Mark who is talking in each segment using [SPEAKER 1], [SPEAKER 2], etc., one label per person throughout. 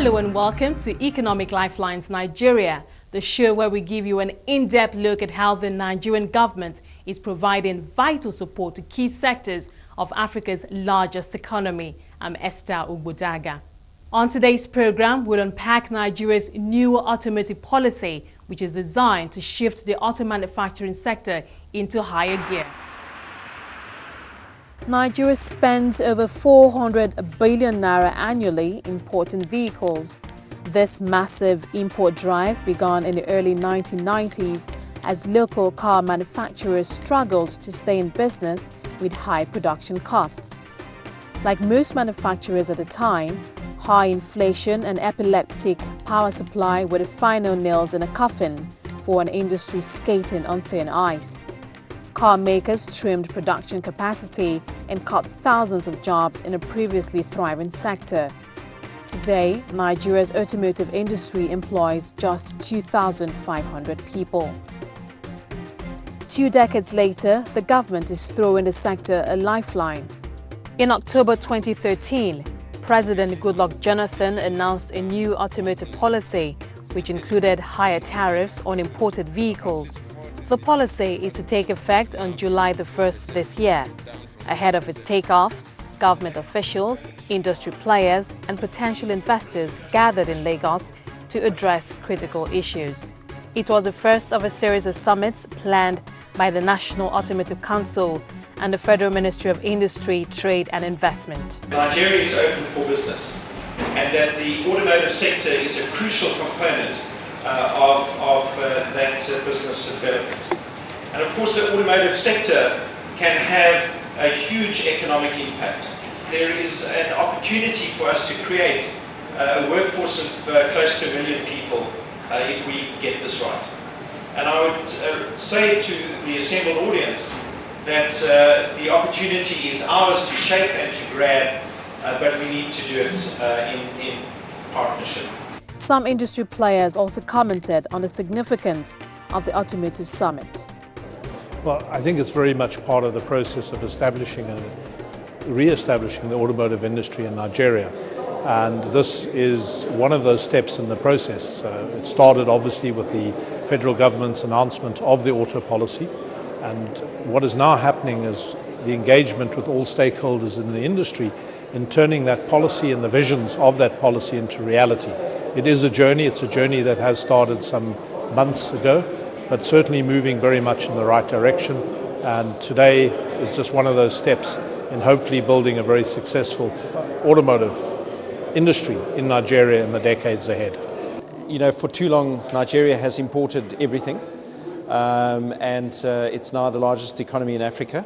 [SPEAKER 1] Hello and welcome to Economic Lifelines Nigeria, the show where we give you an in-depth look at how the Nigerian government is providing vital support to key sectors of Africa's largest economy. I'm Esther Ugbodaga. On today's program, we'll unpack Nigeria's new automotive policy, which is designed to shift the auto manufacturing sector into higher gear. Nigeria spends over 400 billion naira annually importing vehicles. This massive import drive began in the early 1990s as local car manufacturers struggled to stay in business with high production costs. Like most manufacturers at the time, high inflation and epileptic power supply were the final nails in a coffin for an industry skating on thin ice. Car makers trimmed production capacity and cut thousands of jobs in a previously thriving sector. Today, Nigeria's automotive industry employs just 2,500 people. 2 decades later, the government is throwing the sector a lifeline. In October 2013, President Goodluck Jonathan announced a new automotive policy, which included higher tariffs on imported vehicles. The policy is to take effect on July the 1st this year. Ahead of its takeoff, government officials, industry players, and potential investors gathered in Lagos to address critical issues. It was the first of a series of summits planned by the National Automotive Council and the Federal Ministry of Industry, Trade and Investment.
[SPEAKER 2] Nigeria is open for business, and that the automotive sector is a crucial component of that business development. And of course, the automotive sector can have a huge economic impact. There is an opportunity for us to create a workforce of close to 1 million people if we get this right. And I would say to the assembled audience that the opportunity is ours to shape and to grab, but we need to do it in partnership.
[SPEAKER 1] Some industry players also commented on the significance of the automotive summit.
[SPEAKER 3] Well, I think it's very much part of the process of establishing and re-establishing the automotive industry in Nigeria. And this is one of those steps in the process. It started obviously with the federal government's announcement of the auto policy. And what is now happening is the engagement with all stakeholders in the industry in turning that policy and the visions of that policy into reality. It is a journey. It's a journey that has started some months ago, but certainly moving very much in the right direction. And today is just one of those steps in hopefully building a very successful automotive industry in Nigeria in the decades ahead.
[SPEAKER 4] You know, for too long, Nigeria has imported everything, and it's now the largest economy in Africa.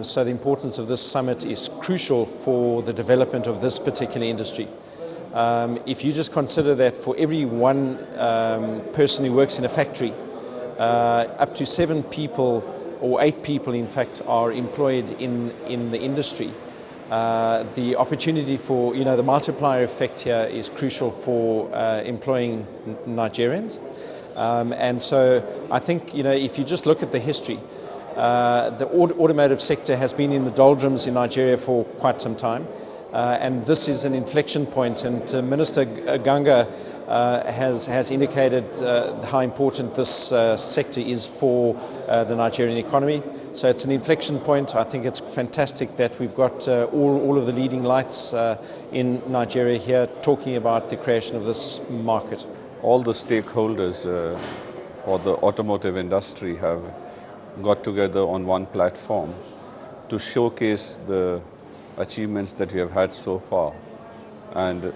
[SPEAKER 4] So the importance of this summit is crucial for the development of this particular industry. If you just consider that for every one person who works in a factory, up to 7 people or 8 people in fact are employed in the industry. The opportunity for, the multiplier effect here is crucial for employing Nigerians. And so I think, if you just look at the history, the automotive sector has been in the doldrums in Nigeria for quite some time. And this is an inflection point, and Minister Ganga has indicated how important this sector is for the Nigerian economy. So it's an inflection point. I think it's fantastic that we've got all of the leading lights in Nigeria here talking about the creation of this market.
[SPEAKER 5] All the stakeholders for the automotive industry have got together on one platform to showcase the achievements that we have had so far, and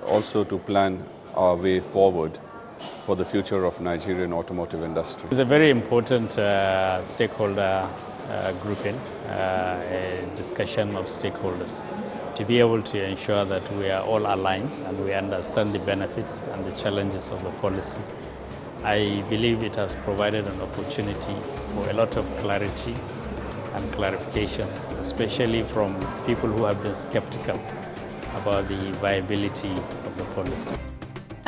[SPEAKER 5] also to plan our way forward for the future of Nigerian automotive industry.
[SPEAKER 6] It's a very important stakeholder grouping, a discussion of stakeholders to be able to ensure that we are all aligned and we understand the benefits and the challenges of the policy. I believe it has provided an opportunity for a lot of clarity and clarifications, especially from people who have been skeptical about the viability of the policy.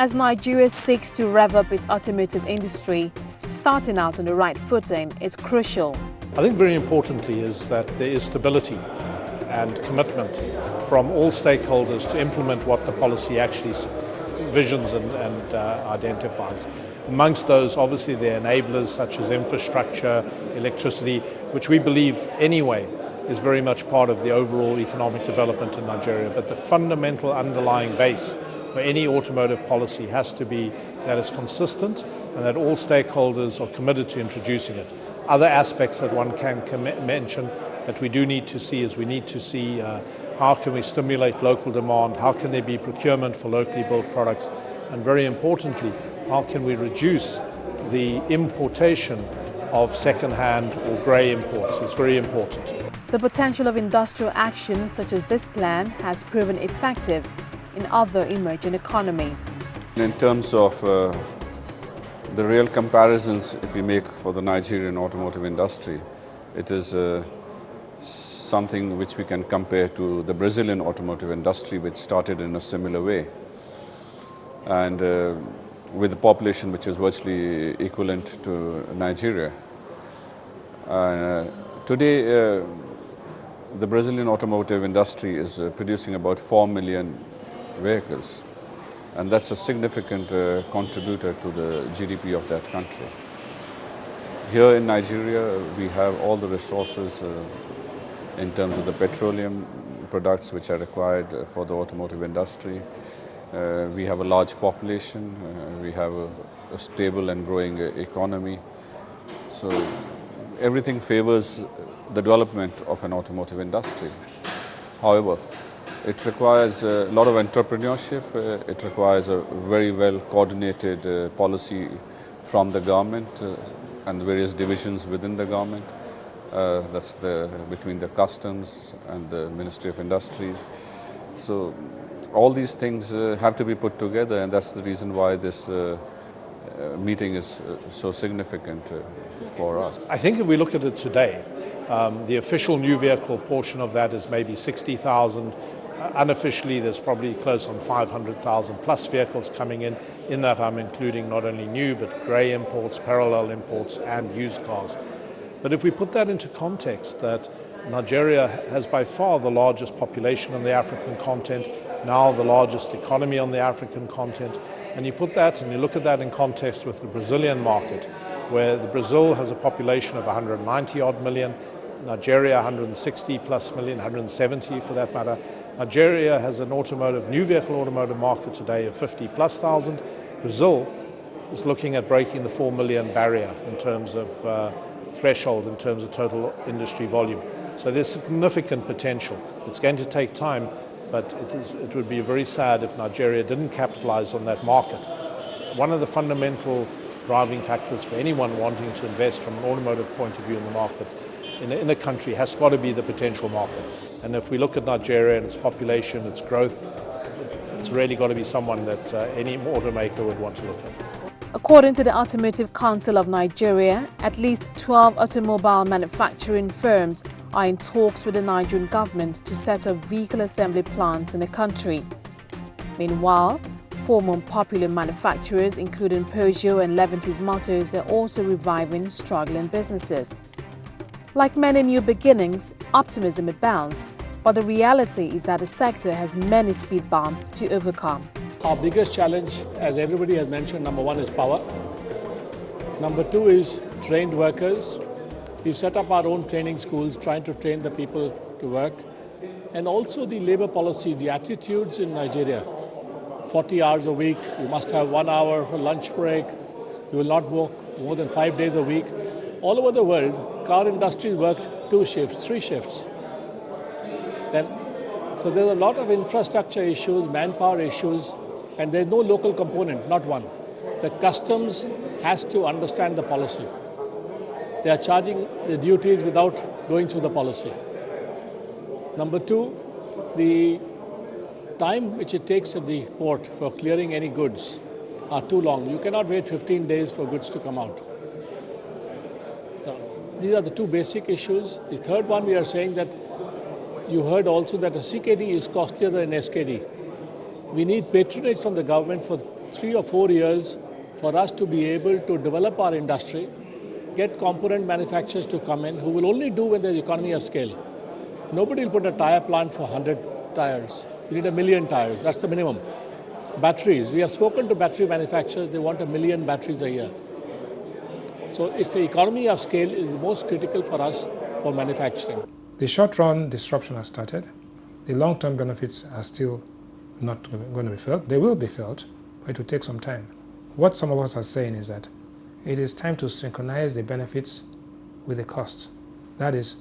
[SPEAKER 1] As Nigeria seeks to rev up its automotive industry, starting out on the right footing is crucial.
[SPEAKER 3] I think very importantly is that there is stability and commitment from all stakeholders to implement what the policy actually visions and identifies. Amongst those, obviously, there are enablers such as infrastructure, electricity, which we believe anyway is very much part of the overall economic development in Nigeria. But the fundamental underlying base for any automotive policy has to be that it's consistent and that all stakeholders are committed to introducing it. Other aspects that one can mention that we do need to see is we need to see how can we stimulate local demand, how can there be procurement for locally built products, and very importantly, how can we reduce the importation of second-hand or grey imports. It's very important.
[SPEAKER 1] The potential of industrial action such as this plan has proven effective in other emerging economies.
[SPEAKER 5] In terms of the real comparisons, if we make for the Nigerian automotive industry, it is something which we can compare to the Brazilian automotive industry, which started in a similar way, and with a population which is virtually equivalent to Nigeria. Today, the Brazilian automotive industry is producing about 4 million vehicles, and that's a significant contributor to the GDP of that country. Here in Nigeria, we have all the resources in terms of the petroleum products which are required for the automotive industry. We have a large population, we have a stable and growing economy. So everything favors the development of an automotive industry. However, it requires a lot of entrepreneurship, it requires a very well coordinated policy from the government and the various divisions within the government. That's between the customs and the Ministry of Industries. So all these things have to be put together, and that's the reason why this meeting is so significant for us.
[SPEAKER 3] I think if we look at it today, the official new vehicle portion of that is maybe 60,000. Unofficially, there's probably close on 500,000 plus vehicles coming in. In that, I'm including not only new, but grey imports, parallel imports, and used cars. But if we put that into context, that Nigeria has by far the largest population on the African continent, now the largest economy on the African continent, and you put that and you look at that in context with the Brazilian market, where Brazil has a population of 190 odd million, Nigeria 160 plus million, 170 for that matter. Nigeria has an new vehicle automotive market today of 50 plus thousand. Brazil is looking at breaking the 4 million barrier in terms of threshold, in terms of total industry volume. So there's significant potential. It's going to take time, but it would be very sad if Nigeria didn't capitalize on that market. One of the fundamental driving factors for anyone wanting to invest from an automotive point of view in the market in a country has got to be the potential market. And if we look at Nigeria and its population, its growth, it's really got to be someone that any automaker would want to look at.
[SPEAKER 1] According to the Automotive Council of Nigeria, at least 12 automobile manufacturing firms are in talks with the Nigerian government to set up vehicle assembly plants in the country. Meanwhile, former popular manufacturers, including Peugeot and Leventis Motors, are also reviving struggling businesses. Like many new beginnings, optimism abounds, but the reality is that the sector has many speed bumps to overcome.
[SPEAKER 7] Our biggest challenge, as everybody has mentioned, number one is power. Number two is trained workers. We've set up our own training schools, trying to train the people to work. And also the labor policy, the attitudes in Nigeria. 40 hours a week, you must have 1 hour for lunch break, you will not work more than 5 days a week. All over the world, car industry works 2 shifts, 3 shifts. So there's a lot of infrastructure issues, manpower issues, and there's no local component, not one. The customs has to understand the policy. They are charging the duties without going through the policy. Number two, the time which it takes at the port for clearing any goods are too long. You cannot wait 15 days for goods to come out. These are the 2 basic issues. The third one, we are saying that you heard also that a CKD is costlier than an SKD. We need patronage from the government for 3 or 4 years for us to be able to develop our industry, get component manufacturers to come in who will only do when there's economy of scale. Nobody will put a tire plant for 100 tires. You need 1 million tires, that's the minimum. Batteries. We have spoken to battery manufacturers. They want 1 million batteries a year. So it's the economy of scale is the most critical for us for manufacturing.
[SPEAKER 8] The short-run disruption has started. The long-term benefits are still not going to be felt. They will be felt, but it will take some time. What some of us are saying is that it is time to synchronize the benefits with the costs. That is,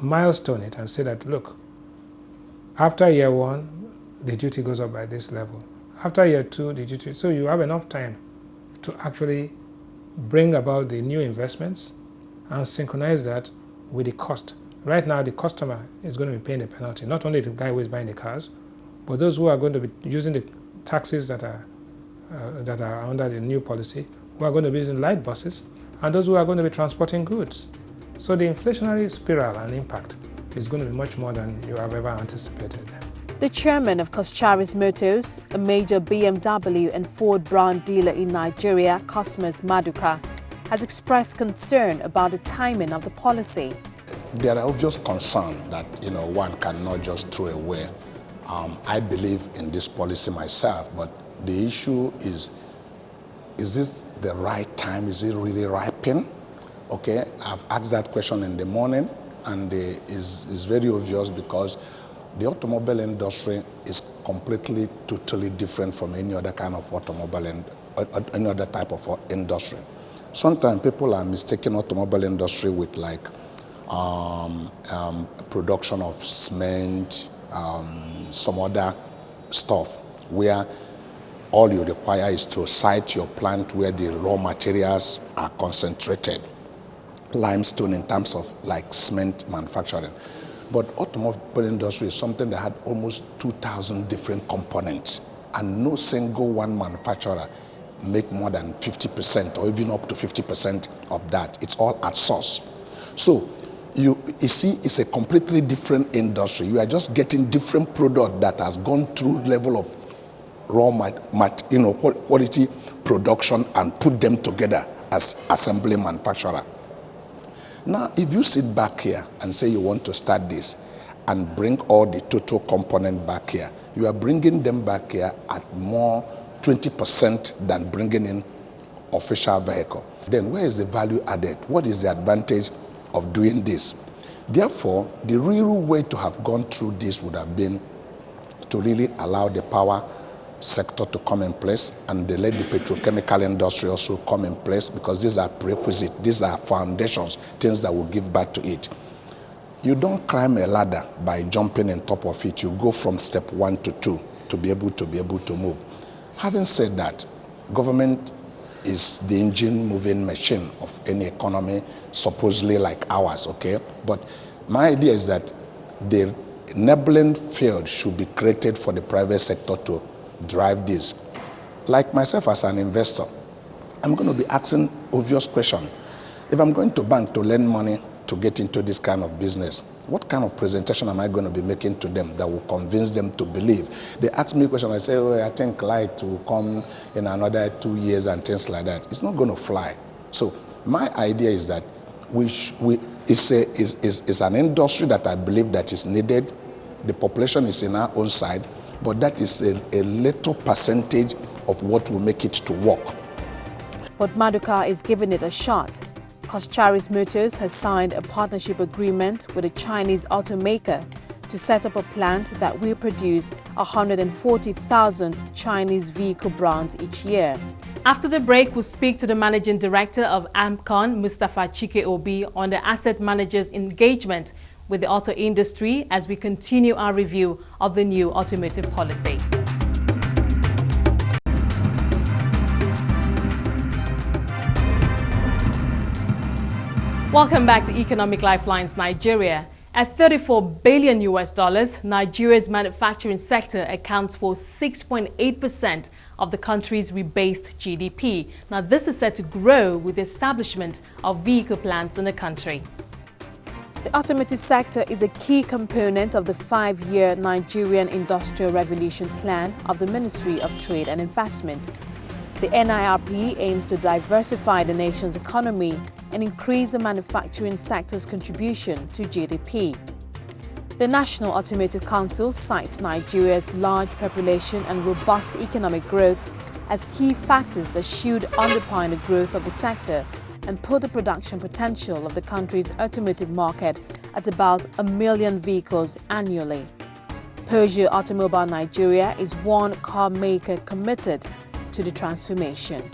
[SPEAKER 8] milestone it and say that, look, after year 1, the duty goes up by this level. After year 2, the duty, so you have enough time to actually bring about the new investments and synchronize that with the cost. Right now, the customer is going to be paying the penalty, not only the guy who is buying the cars, but those who are going to be using the taxis that are under the new policy, who are going to be using light buses, and those who are going to be transporting goods. So the inflationary spiral and impact is going to be much more than you have ever anticipated.
[SPEAKER 1] The chairman of Coscharis Motors, a major BMW and Ford brand dealer in Nigeria, Cosmas Maduka, has expressed concern about the timing of the policy.
[SPEAKER 9] There are obvious concerns that one cannot just throw away. I believe in this policy myself, but the issue is this the right time? Is it really ripened? Okay, I've asked that question in the morning, and it's very obvious because the automobile industry is completely, totally different from any other kind of automobile and any other type of industry. Sometimes people are mistaking automobile industry with like production of cement, some other stuff, where all you require is to site your plant where the raw materials are concentrated. Limestone in terms of like cement manufacturing. But automobile industry is something that had almost 2,000 different components, and no single one manufacturer make more than 50% or even up to 50% of that. It's all at source. So you see, it's a completely different industry. You are just getting different product that has gone through level of raw quality production and put them together as assembly manufacturer. Now, if you sit back here and say you want to start this and bring all the total component back here, you are bringing them back here at more 20% than bringing in official vehicle. Then where is the value added? What is the advantage of doing this? Therefore, the real way to have gone through this would have been to really allow the power sector to come in place, and they let the petrochemical industry also come in place, because these are prerequisites, these are foundations, things that will give back to it. You don't climb a ladder by jumping on top of it. You go from step 1 to 2 to be able to move. Having said that, government is the engine moving machine of any economy, supposedly like ours, okay? But my idea is that the enabling field should be created for the private sector to drive this. Like myself as an investor, I'm going to be asking obvious question. If I'm going to bank to lend money to get into this kind of business, what kind of presentation am I going to be making to them that will convince them to believe? They ask me a question, I say, oh, I think light will come in another 2 years and things like that. It's not going to fly. So my idea is that it's an industry that I believe that is needed. The population is in our own side, but that is a little percentage of what will make it to work.
[SPEAKER 1] But Maduka is giving it a shot. Coscharis Motors has signed a partnership agreement with a Chinese automaker to set up a plant that will produce 140,000 Chinese vehicle brands each year. After the break, we'll speak to the Managing Director of AMCON, Mustafa Chike Obi, on the asset managers' engagement with the auto industry as we continue our review of the new automotive policy. Welcome back to Economic Lifelines Nigeria. At $34 billion, Nigeria's manufacturing sector accounts for 6.8% of the country's rebased GDP. Now, this is set to grow with the establishment of vehicle plants in the country. The automotive sector is a key component of the 5-year Nigerian Industrial Revolution Plan of the Ministry of Trade and Investment. The NIRP aims to diversify the nation's economy and increase the manufacturing sector's contribution to GDP. The National Automotive Council cites Nigeria's large population and robust economic growth as key factors that should underpin the growth of the sector and put the production potential of the country's automotive market at about 1 million vehicles annually. Peugeot Automobile Nigeria is one car maker committed to the transformation,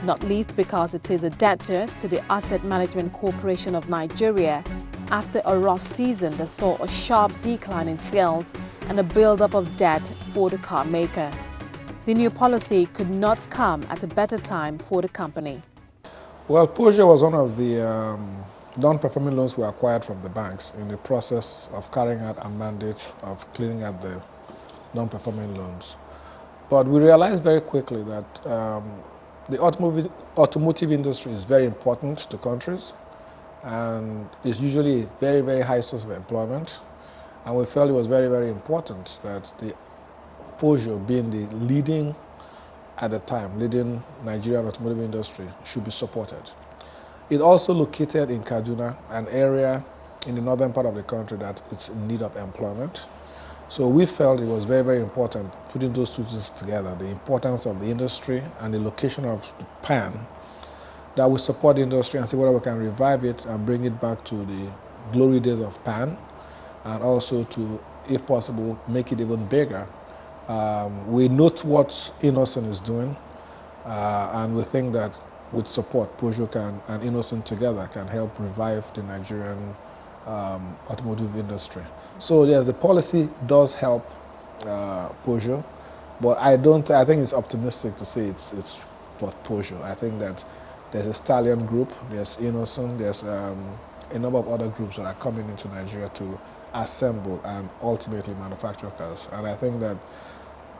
[SPEAKER 1] not least because it is a debtor to the Asset Management Corporation of Nigeria after a rough season that saw a sharp decline in sales and a build-up of debt for the car maker. The new policy could not come at a better time for the company.
[SPEAKER 8] Well, Peugeot was one of the non-performing loans we acquired from the banks in the process of carrying out a mandate of cleaning up the non-performing loans. But we realized very quickly that the automotive industry is very important to countries and is usually a very, very high source of employment. And we felt it was very, very important that the Peugeot, being the leading, at the time, leading Nigerian automotive industry, should be supported. It also located in Kaduna, an area in the northern part of the country that is in need of employment. So we felt it was very, very important putting those two things together, the importance of the industry and the location of the PAN, that we support the industry and see whether we can revive it and bring it back to the glory days of PAN, and also to, if possible, make it even bigger. We note what Innocent is doing, and we think that with support, Peugeot and Innocent together can help revive the Nigerian automotive industry. So yes, the policy does help Peugeot, but I think it's optimistic to say it's for Peugeot. I think that there's a Stallion group, there's Innocent, there's a number of other groups that are coming into Nigeria to assemble and ultimately manufacture cars. And I think that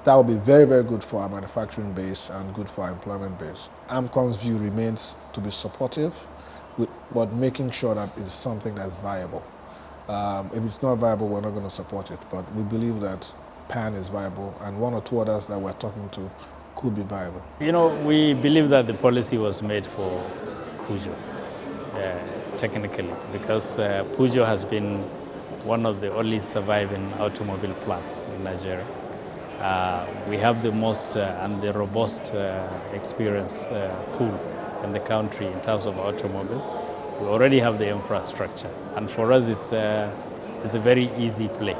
[SPEAKER 8] that will be very, very good for our manufacturing base and good for our employment base. AMCON's view remains to be supportive, but making sure that it's something that's viable. If it's not viable, we're not going to support it. But we believe that PAN is viable, and one or two others that we're talking to could be viable.
[SPEAKER 6] You know, we believe that the policy was made for Peugeot, technically, because Peugeot has been one of the only surviving automobile plants in Nigeria. We have the most and the robust experience pool in the country in terms of automobile. We already have the infrastructure, and for us it's a very easy play.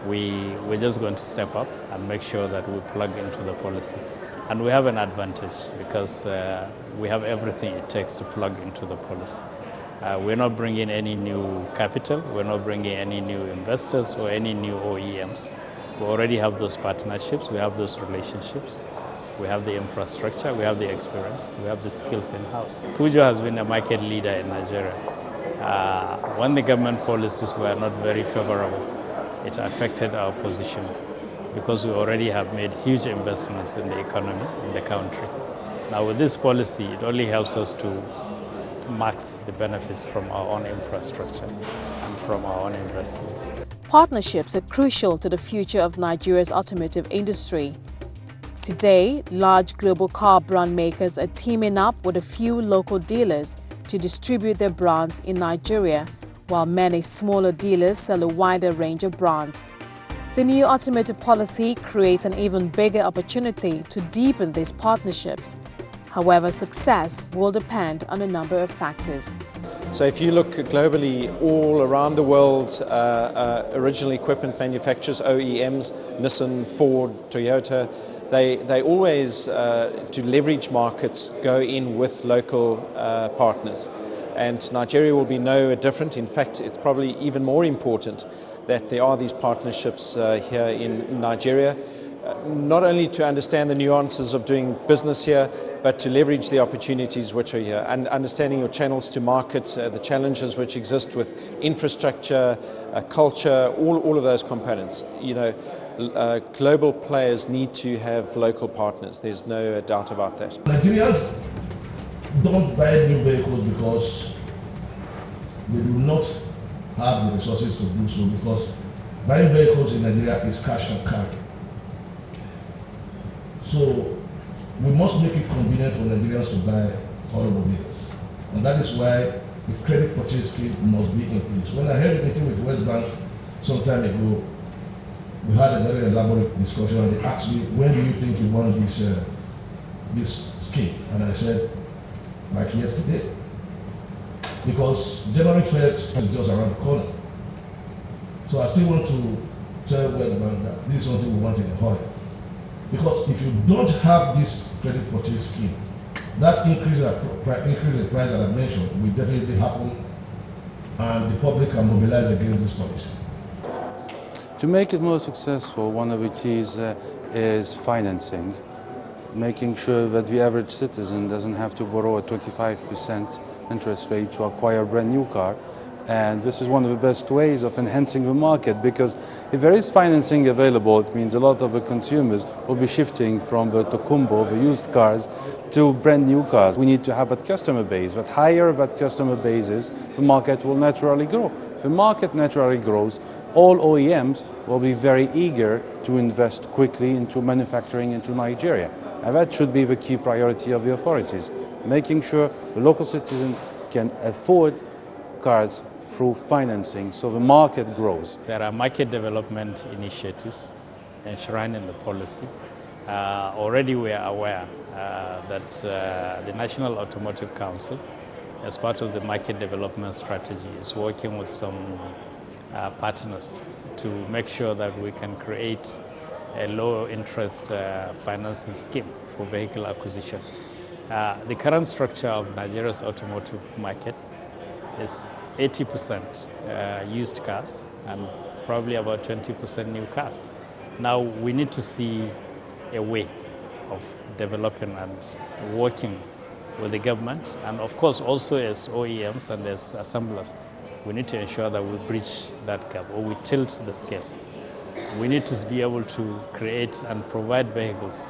[SPEAKER 6] We're just going to step up and make sure that we plug into the policy. And we have an advantage because we have everything it takes to plug into the policy. We're not bringing any new capital, we're not bringing any new investors or any new OEMs. We already have those partnerships, we have those relationships, we have the infrastructure, we have the experience, we have the skills in-house. Peugeot has been a market leader in Nigeria. When the government policies were not very favorable, it affected our position because we already have made huge investments in the economy, in the country. Now with this policy, it only helps us to max the benefits from our own infrastructure and from our own investments.
[SPEAKER 1] Partnerships are crucial to the future of Nigeria's automotive industry. Today, large global car brand makers are teaming up with a few local dealers to distribute their brands in Nigeria, while many smaller dealers sell a wider range of brands. The new automotive policy creates an even bigger opportunity to deepen these partnerships. However, success will depend on a number of factors.
[SPEAKER 4] So if you look globally, all around the world, original equipment manufacturers, OEMs, Nissan, Ford, Toyota, they always, to leverage markets, go in with local partners. And Nigeria will be no different. In fact, it's probably even more important that there are these partnerships here in Nigeria, not only to understand the nuances of doing business here, but to leverage the opportunities which are here, and understanding your channels to market, the challenges which exist with infrastructure, culture, all of those components. You know, global players need to have local partners. There's no doubt about that.
[SPEAKER 10] Nigerians don't buy new vehicles because they do not have the resources to do so, because buying vehicles in Nigeria is cash and carry. So we must make it convenient for Nigerians to buy automobiles. And that is why the credit purchase scheme must be in place. When I held a meeting with West Bank some time ago, we had a very elaborate discussion, and they asked me, when do you think you want this scheme? And I said, like yesterday. Because January 1st is just around the corner. So I still want to tell West Bank that this is something we want in a hurry. Because if you don't have this credit purchase scheme, that increase in price that I mentioned will definitely happen, and the public can mobilize against this policy.
[SPEAKER 11] To make it more successful, one of the keys is financing, making sure that the average citizen doesn't have to borrow a 25% interest rate to acquire a brand new car. And this is one of the best ways of enhancing the market, because if there is financing available, it means a lot of the consumers will be shifting from the Tokumbo, the used cars, to brand new cars. We need to have that customer base. The higher that customer base is, the market will naturally grow. If the market naturally grows, all OEMs will be very eager to invest quickly into manufacturing into Nigeria. And that should be the key priority of the authorities, making sure the local citizen can afford cars through financing, so the market grows.
[SPEAKER 6] There are market development initiatives enshrined in the policy. Already we are aware that the National Automotive Council, as part of the market development strategy, is working with some partners to make sure that we can create a low interest financing scheme for vehicle acquisition. The current structure of Nigeria's automotive market is 80% used cars and probably about 20% new cars. Now we need to see a way of developing and working with the government, and of course also as OEMs and as assemblers, we need to ensure that we bridge that gap, or we tilt the scale. We need to be able to create and provide vehicles,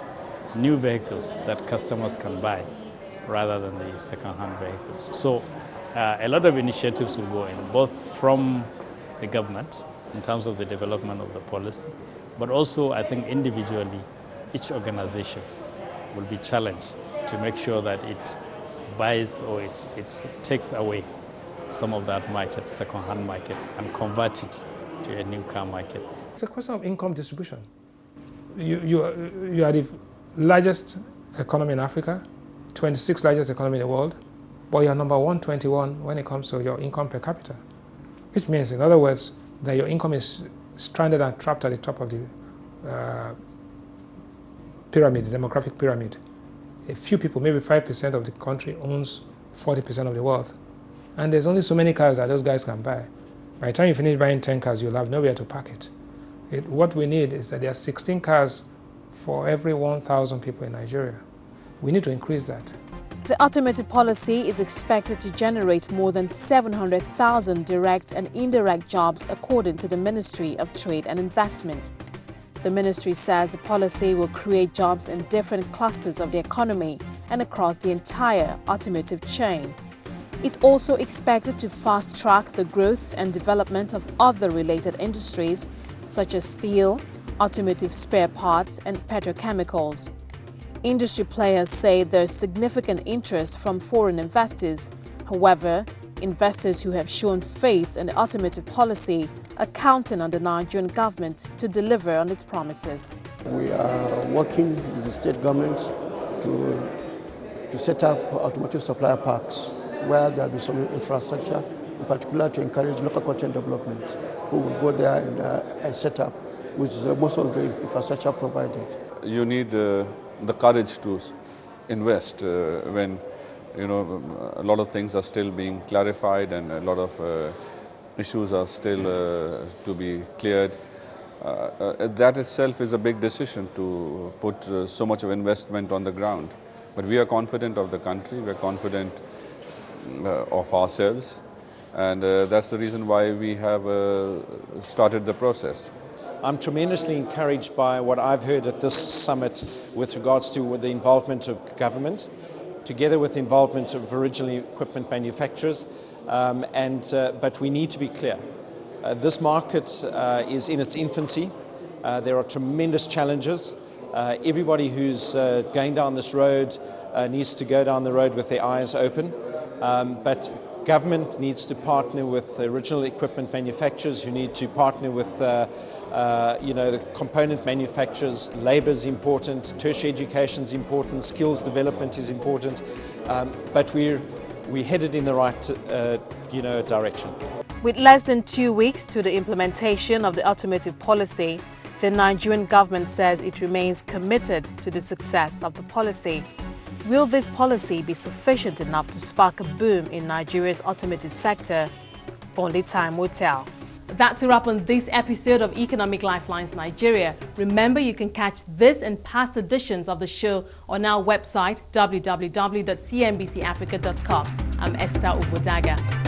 [SPEAKER 6] new vehicles that customers can buy rather than the second-hand vehicles. So a lot of initiatives will go in, both from the government in terms of the development of the policy, but also I think individually each organization will be challenged to make sure that it buys or it takes away some of that market, second-hand market, and convert it to a new car market.
[SPEAKER 8] It's a question of income distribution. You are the largest economy in Africa, 26th largest economy in the world, but you're number 121 when it comes to your income per capita. Which means, in other words, that your income is stranded and trapped at the top of the pyramid, the demographic pyramid. A few people, maybe 5% of the country owns 40% of the wealth. And there's only so many cars that those guys can buy. By the time you finish buying 10 cars, you'll have nowhere to park it. What we need is that there are 16 cars for every 1,000 people in Nigeria. We need to increase that.
[SPEAKER 1] The automotive policy is expected to generate more than 700,000 direct and indirect jobs, according to the Ministry of Trade and Investment. The ministry says the policy will create jobs in different clusters of the economy and across the entire automotive chain. It's also expected to fast-track the growth and development of other related industries, such as steel, automotive spare parts, and petrochemicals. Industry players say there's significant interest from foreign investors. However, investors who have shown faith in the automotive policy are counting on the Nigerian government to deliver on its promises.
[SPEAKER 12] We are working with the state governments to set up automotive supplier parks where there will be some infrastructure, in particular to encourage local content development, who will go there and set up with most of the infrastructure provided.
[SPEAKER 5] You need the courage to invest when a lot of things are still being clarified and a lot of issues are still to be cleared. That itself is a big decision to put so much of investment on the ground. But we are confident of the country, we are confident of ourselves, and that's the reason why we have started the process.
[SPEAKER 4] I'm tremendously encouraged by what I've heard at this summit with regards to the involvement of government, together with the involvement of original equipment manufacturers, but we need to be clear. This market is in its infancy. There are tremendous challenges. Everybody who's going down this road needs to go down the road with their eyes open. But Government needs to partner with original equipment manufacturers who need to partner with the component manufacturers. Labour is important, tertiary education is important, skills development is important, but we're headed in the right direction.
[SPEAKER 1] With less than 2 weeks to the implementation of the automotive policy, the Nigerian government says it remains committed to the success of the policy. Will this policy be sufficient enough to spark a boom in Nigeria's automotive sector? Only time will tell. That's a wrap on this episode of Economic Lifelines Nigeria. Remember, you can catch this and past editions of the show on our website, www.cnbcafrica.com. I'm Esther Ubodaga.